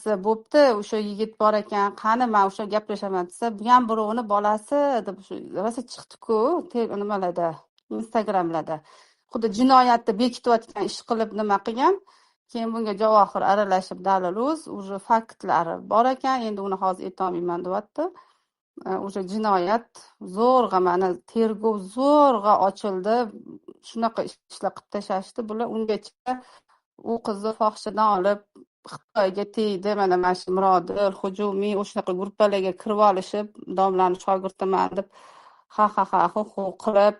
desa bo'pti, o'sha yigit bor ekan, qani men o'sha gaplashaman desa, bu ham birovni bolasi deb shu rosa chiqdi-ku nimalarda, Instagramlarda. Xuddi jinoyatni bekitayotgan ish qilib nima qilgan. Keyin bunga Javohir aralashib Dalil.uz уже faktlari bor ekan, endi uni hozir aytolmayman deyapti. O'sha jinoyat zo'rg'a mana tergov zo'rg'a ochildi. Shunaqa ishlar qilib tashlashdi. Bular ungacha u qizni fohishadan olib Xitoyga tegdi. Mana shu Mirodil, Hujumiy o'shaqa gruppalarga kirib olishib, domlani shogirdiman deb ha qilib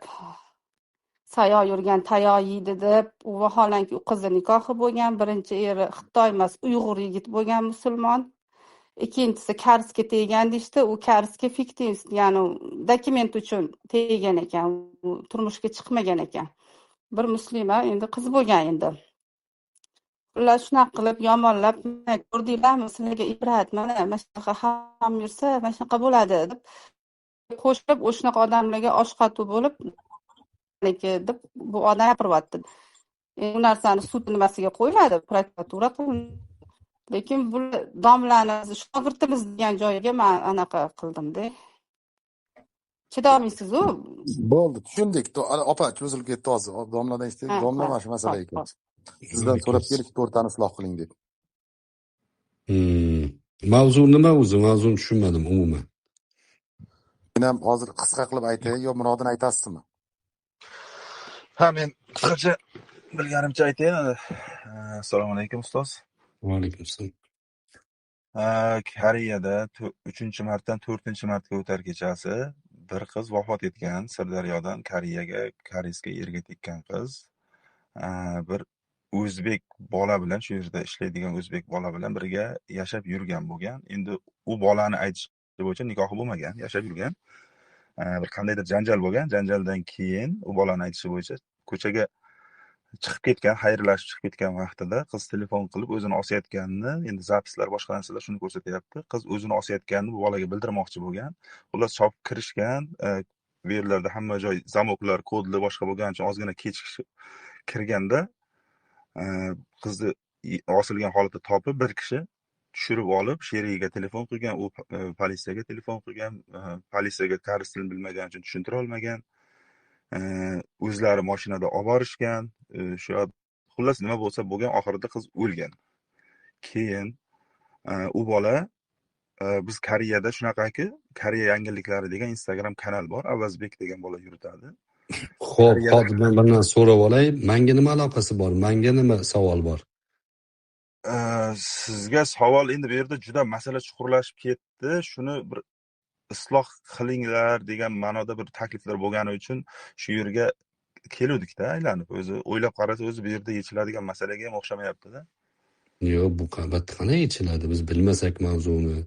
sayo yurgan tayo yeydi deb, u vaholanki u qizni nikohi bo'lgan. Birinchi eri Xitoy emas, Uyg'ur yigit bo'lgan, musulmon. Ikkinchisi karsga tegan deyishdi. U karsga fiktiv, ya'ni dokument uchun tegan ekan, u turmushga chiqmagan ekan. Bir muslima endi qiz bo'lgan endi. Ular shunaqa qilib yomonlab, ko'rdinglarmi, sizlarga ibrat, mana shunaqa ham yursa, mana shunaqa bo'ladi deb qo'shib, o'shunaqa odamlarga oshqotuv bo'lib deb bu odam gapiryapti. Bu narsani sud nimasiga qo'yiladi, prokuratura qiladi. Lekin bu domlani shogirdimiz degan joyiga men anaqa qildim-da. Chidolmaysiz-ku. Bo'ldi, tushundik. Opa, cho'zilib ketdi hozir. Domladan eshitdik. Domla mana shu masala ekan. Sizdan so'rab keldik, to'rtani isloh qiling deb. Mavzu nima o'zi? Mavzuni tushunmadim umuman. Men ham hozir qisqa qilib aytay, yo Murodini aytasizmi? Ha, men qisqacha bilganimcha aytayin. Assalomu alaykum ustoz. Va alaykum assalom. Koreyada 3-martdan 4-martga o'tar kechasi bir qiz vafot etgan. Sirdaryodan koreysga erga tekkan qiz. Bir o'zbek bola bilan, shu yerda ishlaydigan o'zbek bola bilan birga yashab yurgan bo'lgan. Endi u bolani aytish bo'yicha nikohi bo'lmagan, yashab yurgan. Bir qandaydir janjal bo'lgan. Janjaldan keyin u bolani aytishi bo'yicha ko'chaga chiqib ketgan, xayrlashib chiqib ketgan vaqtida qiz telefon qilib o'zini osayotganini, endi zapislar boshqa narsalar shuni ko'rsatyapti. Qiz o'zini osayotganini bu bolaga bildirmoqchi bo'lgan. Xullas chopib kirishgan, bu yerlarda hamma joy zamoklar, kodlar boshqa bo'lgani uchun ozgina kechikib kirganda qizni osilgan holatda topib bir kishi tushirib olib, sherigiga telefon qilgan, u politsiyaga telefon qilgan, politsiyaga koreys tilini bilmagani uchun tushuntira olmagan. O'zlari mashinada olib borishgan. Shu xullas nima bo'lsa bo'lgan, oxirida qiz o'lgan. Keyin u bola biz Koreyada shunaqaki, Koreya yangiliklari degan Instagram kanal bor. Avazbek degan bola yuritadi. Xo'p, hozir men bundan so'rab olay. Menga nima aloqasi bor? Menga nima savol bor? Sizga savol endi bu yerda juda masala chuqurlashib ketdi. Shuni bir isloh qilinglar degan ma'noda bir takliflar bo'lgani uchun shu yerga keluvdik-da, aylanib. O'zi o'ylab qarasa o'zi bu yerda yechiladigan masalaga ham o'xshamayapti-da. Yo'q, bu qanday yechiladi? Biz bilmasak mavzuni.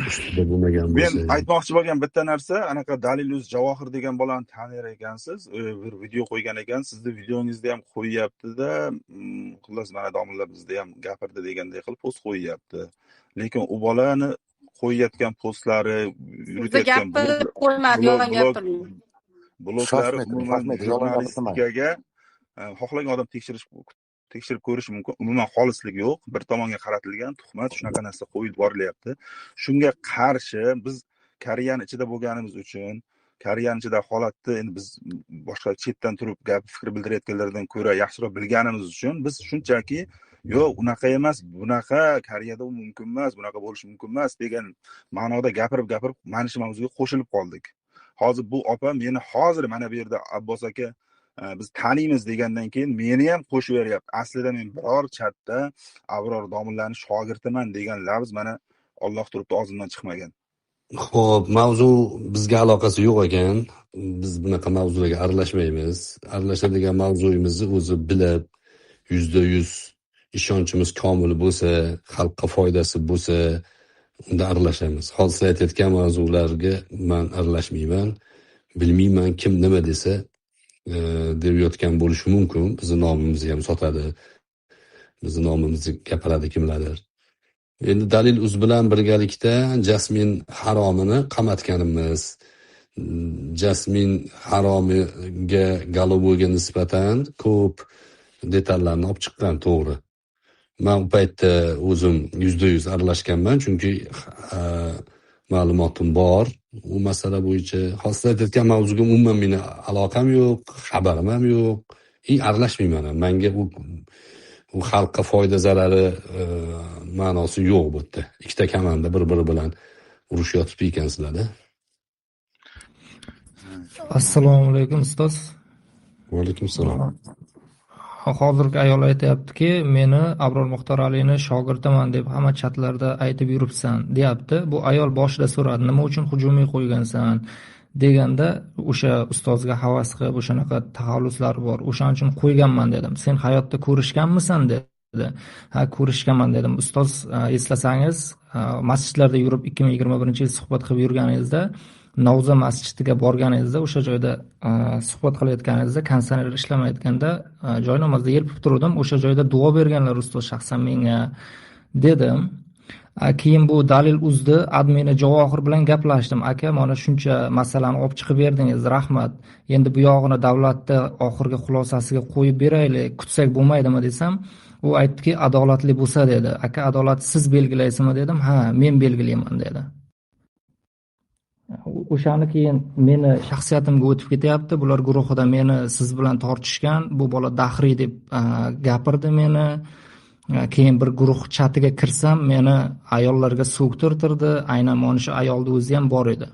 Ustida bo'lmagan Men bo'lsa. aytmoqchi bo'lgan bitta narsa, anaqa Dalil.uz Javohir degan bolani tanir ekansiz, bir video qo'ygan ekan, sizni videongizni ham qo'yyapti-da, xullas mana domlalar bizda ham gapirdi deganday qilib post qo'yyapti. Lekin u bolani qo'yayotgan postlari, yuritayotgan bloglari umuman jurnalistikaga xohlagan odam tekshirib ko'rish mumkin. Umuman xolislik yo'q. Bir tomonga qaratilgan tuhmat, shunaqa narsa qo'yib borilyapti. Shunga qarshi biz Koreyani ichida bo'lganimiz uchun, Koreyani ichida holatni endi biz boshqa chetdan turib gap fikr bildirayotganlardan ko'ra yaxshiroq bilganimiz uchun biz shunchaki yo'q, unaqa emas, bunaqa Koreyada u mumkin emas, bunaqa bo'lishi mumkin emas degan ma'noda gapirib mana shu mavzuga qo'shilib qoldik. Hozir bu opa meni hozir mana bu yerda Abbos aka biz taniymiz degandan keyin meni ham qo'shib beryapti. Aslida men biror chatda Abror domlaning shogirdiman degan lafz mana Alloh turibdi og'zimdan chiqmagan. Xo'p, mavzu bizga aloqasi yo'q ekan. Biz bunaqa mavzularga aralashmaymiz. Aralashadigan mavzuyimizni o'zi bilib, 100% ishonchimiz komil bo'lsa, xalqqa foydasi bo'lsa, unda aralashamiz. Hozir aytayotgan mavzularga men aralashmayman. Bilmayman kim nima desa deb yotgan bo'lishi mumkin. Bizni nomimizni ham sotadi. Bizni nomimizni gapiradi kimlardir. Endi Dalil.uz bilan birgalikda Jasmin haromini qamatganimiz, Jasmin haromiga Galoboga nisbatan ko'p detallarni olib chiqqan, to'g'ri. man u paytda o'zim 100% aralashganman, chunki ma'lumotim bor u masala bo'yicha. Hozir aytayotgan mavzuga umuman meni aloqam yo'q, xabarim ham yo'q. Aralashmayman ham. Menga u xalqqa foyda zarari ma'nosi yo'q bu yerda. Ikkita komanda bir-biri bilan urushayotib ekansizlar-da. Assalomu alaykum ustoz. Va alaykum assalom. Hozirgi ayol aytayaptiki, meni Abror Muxtor Alini shogirdiman deb hamma chatlarda aytib yuribsan, deyapti. Bu ayol boshida so'radi, nima uchun hujumiy qo'ygansan deganda, o'sha ustozga havas qilib, o'shanaqa taxalluslari bor. O'shaning uchun qo'yganman dedim. Sen hayotda ko'rishganmisan dedi. Ha, ko'rishganman dedim. Ustoz, eslasangiz, masjidlarda yurib 2021-yil suhbat qilib yurganingizda Navza masjidiga borganingizda, o'sha joyda suhbat qilayotganingizda konditsioner ishlamayotganda joy namozda yelpib turdim. O'sha joyda duo berganlar ustoz shaxsan menga dedim. Keyin bu dalil uzdi, admini Javohir bilan gaplashdim. Aka, mana shuncha masalani olib chiqib berdingiz, rahmat. Endi bu yog'ini davlatda oxirgi xulosasiga qo'yib beraylik, kutsak bo'lmaydimi desam, u aytdiki, adolatli bo'lsa dedi. Aka, adolat siz belgilaysizmi dedim. Ha, men belgilayman dedi. O'shani keyin meni shaxsiyatimga o'tib ketyapti. Bular guruhida meni siz bilan tortishgan, bu bola dahriy deb gapirdi meni. Keyin bir guruh chatiga kirsam, meni ayollarga so'ktirtirdi. Aynan mana shu ayolning o'zi ham bor edi.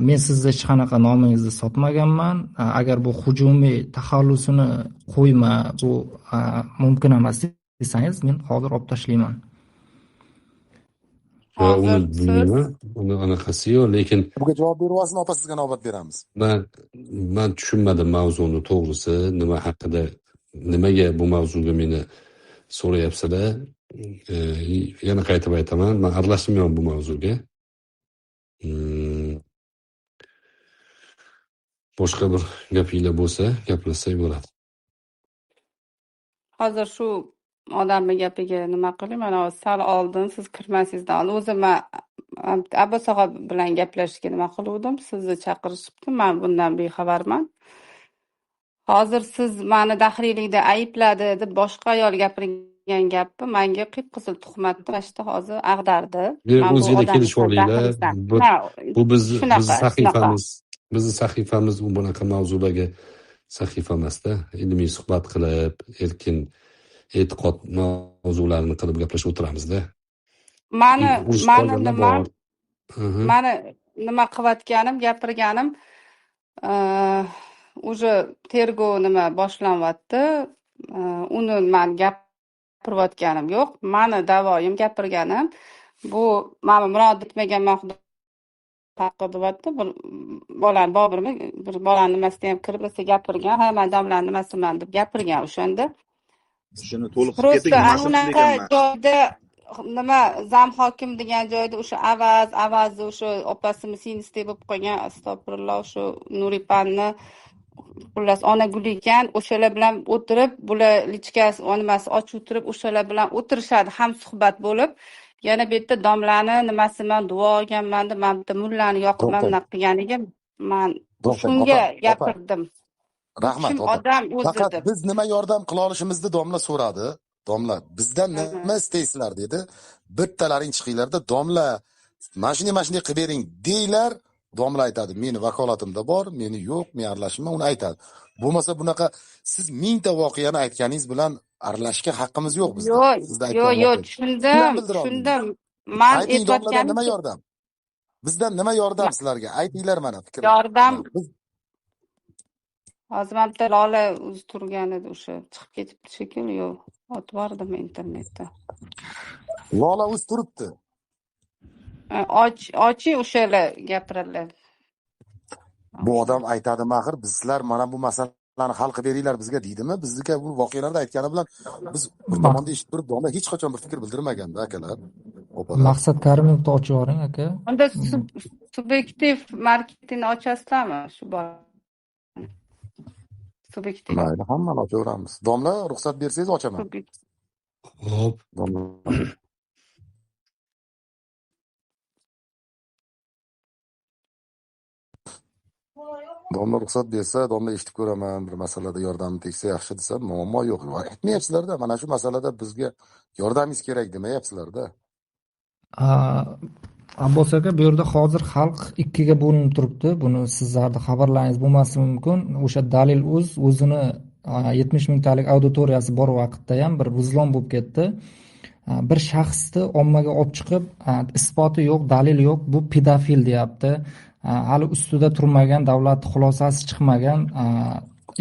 Men sizga hech qanaqa nomingizni sotmaganman. Agar bu hujumiy taxallusini qo'yma, bu mumkin emas desangiz, men hozir olib tashlayman. Uni anaqasi yo'q, lekin Buga javob beryapsiz, opa sizga navbat beramiz. man tushunmadim mavzuni to'g'risi, nima haqida, nimaga bu mavzuga meni so'rayapsizlar. Yana qaytib aytaman, men aralashmayman bu mavzuga. Boshqa bir gapinglar bo'lsa, gaplashsak bo'ladi. Hozir shu odamning gapiga nima qilay, mana sal oldin siz kirmasingizdan oldin o'zim Abbos og'a bilan gaplashishga nima qiluvdim, sizni chaqirishibdi, men bundan bexabarman. Hozir siz meni dahriylikda aybladi deb boshqa ayol gapirgan gapni menga qip-qizil tuhmatni mana shu hozir ag'dardi. O'zingizlar kelishib olinglar. Bu bizning sahifamiz. Bizning sahifamiz u bunaqa mavzularga sahifa emasda. Ilmiy suhbat qilib, erkin e'tiqod mavzularini qilib gaplashib o'tiramizda. Mani nima qilayotganim, gapirganim уже tergov nima boshlanyapti. Uni men gapirayotganim yo'q. Mani da'voyim, gapirganim bu men murojaat etmaganman, xudo taqdiryapti. Bir bolani Bobirmi, bir bolani nimasida ham kirib gapirgan. Ha, men domlaning nimasiman deb gapirgan o'shanda. Shuni to'liq keting, unaqa joyda nima zam hokim degan joyda o'sha avazni o'sha opasini singlisi deb qo'ygan, astag'firulloh, o'sha Nuripanni xullas ona gul ekan, o'shalar bilan o'tirib, bular lichkasi nimasi ochib o'tirib, o'shalar bilan o'tirishadi, ham suhbat bo'lib, yana bu yerda domlani nimasiman duo olganman deb, men bitta mullani yoqman qilganiga men shunga gapirdim. Rahmat, odam faqat biz nima yordam qila olishimizni domla so'radi. Domla, bizdan nima istaysizlar dedi. Bittalaring chiqinglarda, domla mana shunday qilib bering deylar. Domla aytadi, meni vakolatimda bor, meni yo'q, men aralashmayman, uni aytadi. Bo'lmasa bunaqa siz 1000 ta voqeani aytganingiz bilan aralashishga haqqimiz yo'q bizda. Yo'q, tushundim. Men aytayotganim nima yordam? Bizdan nima yordam sizlarga? Aytinglar mana fikr. Yordam hozir men bitta Lola o'zi turgan edi, o'sha chiqib ketibdi shekilli, yo'q, otib bordim internetda. Lola o'zi turibdi. Ochi o'shalar gapiradilar. Bu odam aytadi, axir bizlar mana bu masalani hal qilib beringlar bizga deydimi? Bizga bu voqealarda aytgani bilan biz bir tomonda eshitib turib, domla hech qachon bir fikr bildirmaganda akalar. Maqsad Karimovni ochib yuboring aka. Unda subyektiv marketing ochasizlarmi shu bor? Subyektiv. Mayli, hammani ochaveramiz. Domla, ruxsat bersangiz ochaman. Xo'p. Domla. domla ruxsat bersa, domla eshitib ko'raman, bir masalada yordamim tegsa yaxshi desa, muammo yo'q. Aytmayapsizlar-da, mana shu masalada bizga yordamingiz kerak demayapsizlar-da. Abbos aka, bu yerda hozir xalq ikkiga bo'linib turibdi. Buni sizlarni xabarlaringiz bo'lmasi mumkin. O'sha Dalil.uz o'zini 70 mingtalik auditoriyasi bor vaqtda ham bir buzlon bo'lib ketdi. Bir shaxsni ommaga olib chiqib, isboti yo'q, dalili yo'q, bu pedofil deyapti. Hali ustida turmagan, davlat xulosasi chiqmagan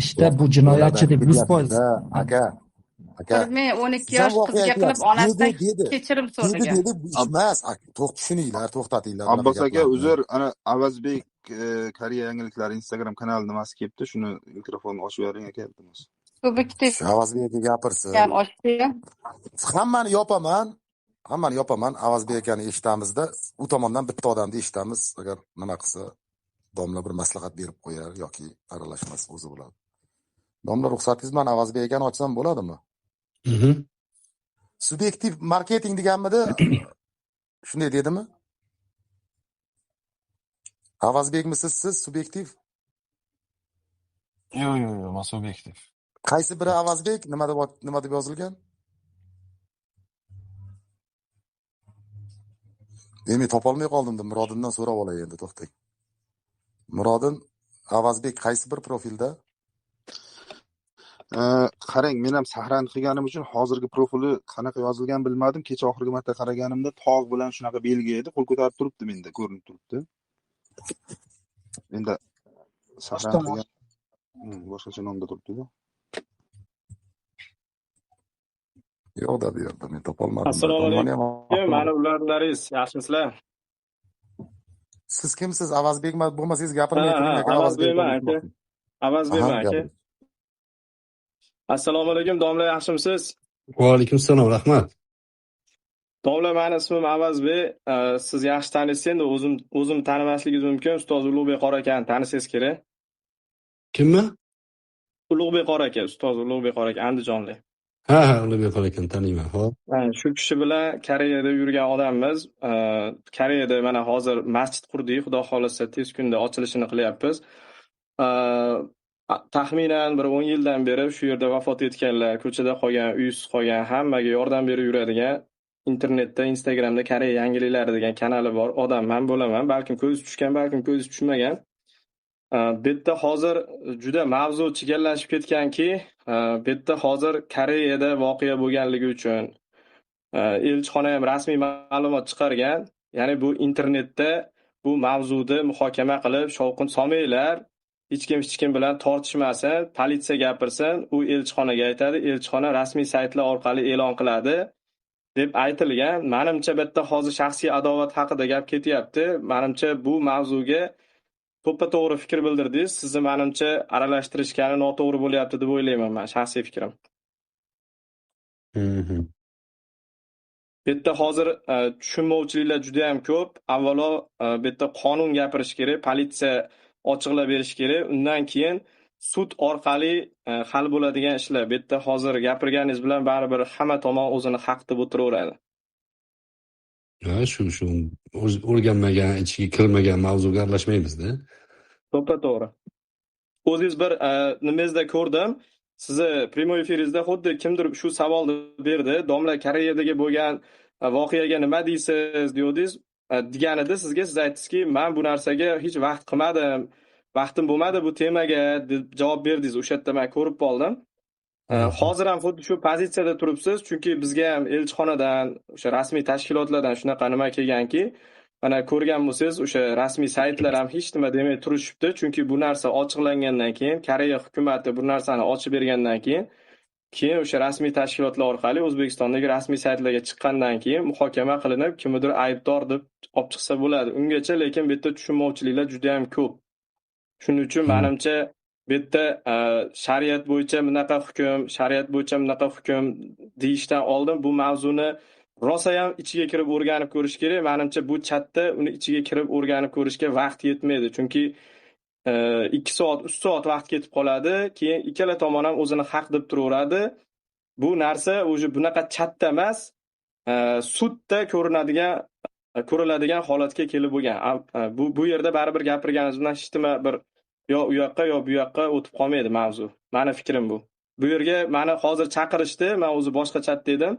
ishda bu jinoyatchi deb 100%. Aka, bir men 12 siz ham yosh voqea qizga qilib aytyapsiz. onasidan Dedi. kechirim Dedi, so'ragan. bu ish emas. Tushuninglar, to'xtatinglar. bunaqa Abbos aka, gaplarni. uzr, ana Avazbek Koreya yangiliklari Instagram kanali nimasi kelibdi, shuni mikrofonni ochib bering aka, iltimos. Subjektiv Avazbek aka gapirsin. ham ochdim. Hammani yopaman. Avazbek akani eshitamizda, u tomondan bitta odamni eshitamiz. Agar nima qilsa, domla bir maslahat berib qo'yar yoki aralashmas o'zi bo'ladi. Domla ruxsatingiz bilan Avazbek akani ochsam bo'ladimi? Subyektiv marketing deganmidi? Shunday dedimi? Avazbekmisiz siz subyektiv? Yo'q, men subyektiv. Qaysi biri Avazbek? Nima deb yozilgan? Men topolmay qoldim-da, Murodindan so'rab olay endi, to'xtang. Murodin, Avazbek qaysi bir profilda? Qarang, men ham sahrani qilganim uchun hozirgi profili qanaqa yozilgan bilmadim. Kecha oxirgi marta qaraganimda tog' bilan shunaqa belgi edi, qo'l ko'tarib turibdi menda, ko'rinib turibdi. Endi sahrani qilgan boshqacha nomda turibdi-da. Yo'q-da, bu yerda men topolmadim. Assalomu alaykum. Mana ularlaringiz, yaxshimisizlar? Siz kimsiz? Avazbek bo'lmasangiz gapirmay turing aka. Avazbekman aka. Avazbekman aka. Assalomu alaykum, domla, yaxshimisiz? Va alaykum assalom, rahmat. Domla, meni ismim Avazbek. Siz yaxshi taniysiz, endi o'zim tanimasligingiz mumkin. Ustoz Ulug'bek qora akani tanisangiz kerak. Kimmi? Ulug'bek qora aka, ustoz Ulug'bek qora aka, Andijonlik. Ha, Ulug'bek qora akani taniyman, xo'p. Shu kishi bilan Koreyada yurgan odammiz. Koreyada mana hozir masjid qurdik, xudo xolisa tez kunda ochilishini qilyapmiz. Taxminan bir 10 yildan beri shu yerda vafot etganlar, ko'chada qolgan, uysiz qolgan, hammaga yordam berib yuradigan internetda, Instagramda Koreya yangiliklari degan kanali bor odam men bo'laman. Balkim ko'zingiz tushgan, balkim ko'zingiz tushmagan. Bu yerda hozir juda mavzu chigallashib ketganki, bu yerda hozir Koreyada voqea bo'lganligi uchun elchixona ham rasmiy ma'lumot chiqargan. Ya'ni bu internetda bu mavzuni muhokama qilib, shovqin solmanglar, hech kim bilan tortishmasin, politsiya gapirsin, u elchixonaga aytadi, elchixona rasmiy saytlar orqali e'lon qiladi deb aytilgan. Menimcha bu yerda hozir shaxsiy adovat haqida gap ketyapti. Menimcha bu mavzuga to'ppa-to'g'ri fikr bildirdingiz. Sizni menimcha aralashtirishgani noto'g'ri bo'lyapti deb o'ylayman, men shaxsiy fikrim. Bu yerda hozir tushunmovchiliklar juda ham ko'p. Avvalo bu yerda qonun gapirish kerak, politsiya ochiqlab berish kerak. Undan keyin sud orqali hal bo'ladigan ishlar. Bu yerda hozir gapirganingiz bilan baribir hamma tomon o'zini haq deb o'tiraveradi. Ha, shu o'rganmagan, ichiga kirmagan mavzuga aralashmaymiz-da. To'ppa-to'g'ri. O'zingiz bir nimangizda ko'rdim. Sizni primoy efiringizda xuddi kimdir shu savolni berdi. Domla, Koreyadagi bo'lgan voqeaga nima deysiz, deyodingiz. Deganida sizga siz aytdingizki, men bu narsaga hech vaqt qilmadim, vaqtim bo'lmadi bu temaga deb javob berdingiz. O'sha yerda men ko'rib qoldim. Hozir ham xuddi shu pozitsiyada turibsiz, chunki bizga ham elchixonadan, o'sha rasmiy tashkilotlardan shunaqa nima kelganki, mana ko'rgan bo'lsangiz, o'sha rasmiy saytlar ham hech nima demay turishibdi, chunki bu narsa ochiqlangandan keyin, Koreya hukumatı bu narsani ochib bergandan keyin o'sha rasmiy tashkilotlar orqali O'zbekistondagi rasmiy saytlarga chiqqandan keyin muhokama qilinib, kimdir aybdor deb olib chiqsa bo'ladi. Ungacha lekin bu yerda tushunmovchiliklar juda ham ko'p. Shuning uchun menimcha bu yerda shariat bo'yicha bunaqa hukm deyishdan oldin bu mavzuni rosa ham ichiga kirib o'rganib ko'rish kerak. Menimcha bu chatda uni ichiga kirib o'rganib ko'rishga vaqt yetmaydi. Chunki 2 soat, 3 soat vaqt ketib qoladi. Keyin ikkala tomon ham o'zini haq deb turaveradi. Bu narsa o'zi bunaqa chatda emas, sudda ko'riladigan holatga kelib bo'lgan. Bu yerda baribir gapirganingiz bilan hech nima bir yo u yoqqa yo bu yoqqa o'tib qolmaydi mavzu. Mani fikrim bu. Bu yerga mani hozir chaqirishdi, men o'zi boshqa chatda edim.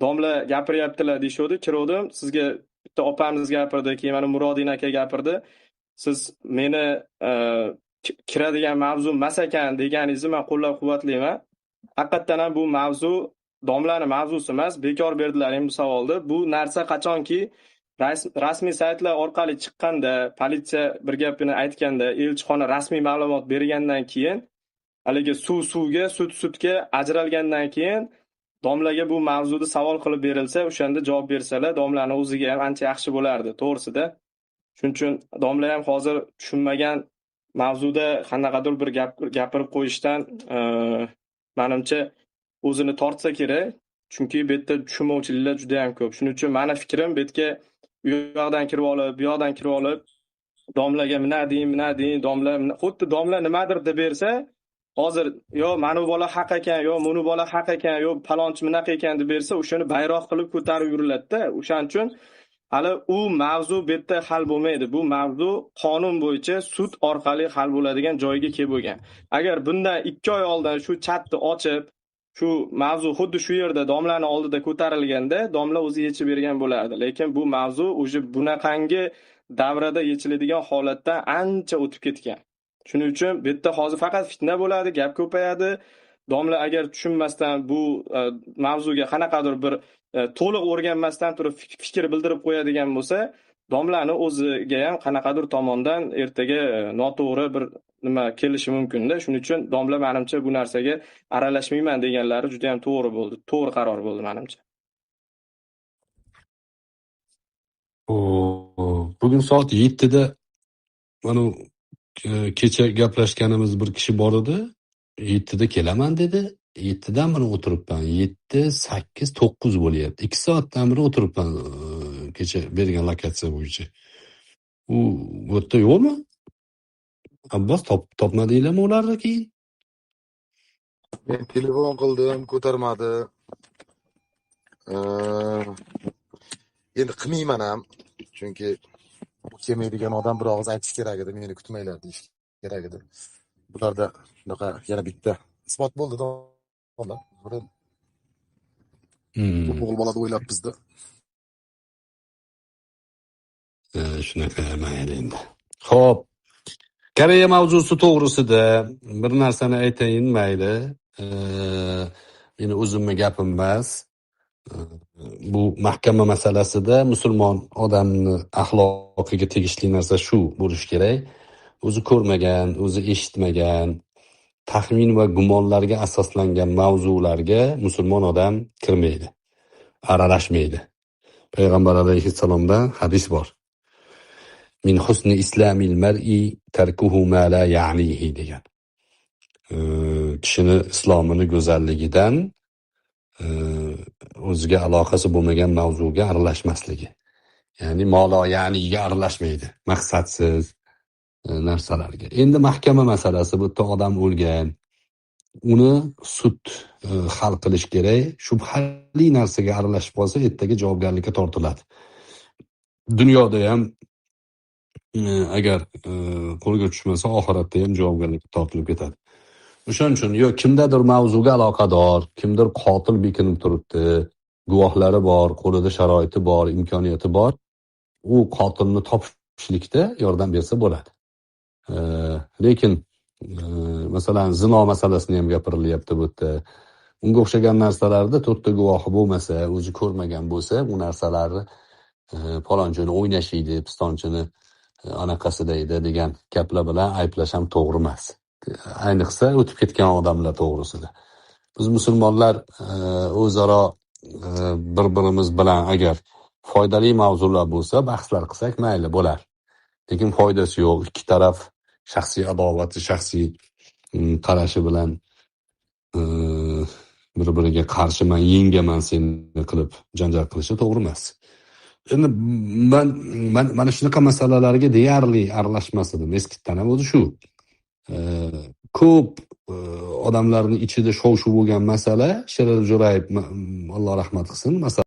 Domla gapiryaptilar deyishdi, kirdim. Sizga bitta opamiz gapirdi, keyin mana Murodin aka gapirdi. Siz meni kiradigan mavzu emas ekan deganingizni men qo'llab-quvvatlayman. Haqiqatan ham bu mavzu domlani mavzusi emas, bekor berdilaring bu savolni. Bu narsa qachonki rasmiy saytlar orqali chiqqanda, politsiya bir gapini aytganda, elchixona rasmiy ma'lumot bergandan keyin, haligi suvga, sutga ajralgandan keyin domlaga bu mavzuda savol qilib berilsa, o'shanda javob bersalar, domlani o'ziga ham ancha yaxshi bo'lardi, to'g'risida. Shuning uchun domla ham hozir tushunmagan mavzuda qanaqadir bir gapirib qo'yishdan menimcha o'zini tortsa kerak. Chunki bu yerda tushunmovchiliklar juda ham ko'p. Shuning uchun meni fikrim bu yerga u yoqdan kirib olib, bu yoqdan kirib olib, domlaga mina deyin, domla xuddi domla nimadir deb bersa, hozir yo mana bu bola haq ekan, yo meni bola haq ekan, yo palonchi bunaqa ekan deb bersa, o'shani bayroq qilib ko'tarib yuriladi-da. O'shaning uchun hali u mavzu bu yerda hal bo'lmaydi. Bu mavzu qonun bo'yicha sud orqali hal bo'ladigan joyga kelib bo'lgan. Agar bundan 2 oy oldin shu chatni ochib, shu mavzu xuddi shu yerda domlaning oldida ko'tarilganda, domla o'zi yechib bergan bo'lardi. Lekin bu mavzu o'sha bunaqangi davrada yechiladigan holatdan ancha o'tib ketgan. Shuning uchun bu yerda hozir faqat fitna bo'ladi, gap ko'payadi. Domla agar tushunmasdan bu mavzuga qanaqadir bir to'liq o'rganmasdan turib fikr bildirib qo'yadigan bo'lsa, domlani o'ziga ham qanaqadir tomondan ertaga noto'g'ri bir nima kelishi mumkin-da. Shuning uchun domla menimcha bu narsaga aralashmayman deganlari juda ham to'g'ri bo'ldi. To'g'ri qaror bo'ldi menimcha. Bugun soat 7da mana kecha gaplashganimiz bir kishi bor edi. 7da kelaman dedi. 7dan beri o'tiribman. 7, 8, 9 bo'lyapti. 2 soatdan beri o'tiribman kecha bergan lokatsiya bo'yicha. U yerda yo'qmi? Abbos topmadinglarmi ularni keyin? Men telefon qildim, ko'tarmadi. Endi qilmayman ham. Chunki kelmaydigan odam bir og'iz aytish kerak edi, meni kutmanglar deyish kerak edi. Bularda shunaqa yana bitta isbot bo'ldi domla. O'g'il bola deb o'ylab bizda. Shunaqa mayli endi. Xo'p. Koreya mavzusi to'g'risida bir narsani aytayin mayli. Meni o'zimning gapim emas. Bu mahkama masalasida musulmon odamni axloqiga tegishli narsa shu bo'lish kerak. O'zi ko'rmagan, o'zi eshitmagan, taxmin va gumonlarga asoslangan mavzularga musulmon odam kirmaydi, aralashmaydi. Payg'ambar alayhissalomdan hadis bor. Min husni islamil mar'i tarkuhu ma la ya'nihi degan. Kishini islomini go'zalligidan o'ziga aloqasi bo'lmagan mavzuga aralashmasligi. Ya'ni molo ya'niga aralashmaydi, maqsadsiz narsalarga. Endi mahkama masalasi, bu yerda odam o'lgan. Uni sud hal qilish kerak. Shubhali narsaga aralashib qolsa, ertaga javobgarlikka tortiladi. Dunyoda ham agar qo'lga tushmasa, oxiratda ham javobgarlikka tortilib ketadi. O'shaning uchun yo kimdadir mavzuga aloqador, kimdir qotil bekinib turibdi, guvohlari bor, qo'lida sharoiti bor, imkoniyati bor, u qotilni topishlikda yordam bersa bo'ladi. Lekin masalan zino masalasini ham gapirilyapti bu yerda. Unga o'xshagan narsalarda 4 ta guvohi bo'lmasa, o'zi ko'rmagan bo'lsa, bu narsalarni palonchini o'ynashiydi, pistonchini anaqasida edi degan gaplar bilan ayblash ham to'g'ri emas. Ayniqsa o'tib ketgan odamlar to'g'risida. Biz musulmonlar o'zaro bir-birimiz bilan agar foydali mavzular bo'lsa, bahslar qilsak mayli bo'lar. Lekin foydasi yo'q. Ikki taraf shaxsiy adovati, shaxsiy qarashi bilan bir-biriga qarshi men yengaman seni qilib janjal qilishi to'g'ri emas. Endi mana shunaqa masalalarga deyarli aralashmas edim. Eskitdan ham o'zi shu. Ko'p odamlarning ichida shov-shuv bo'lgan masala, Sherali Jo'rayev Alloh rahmat qilsin, masala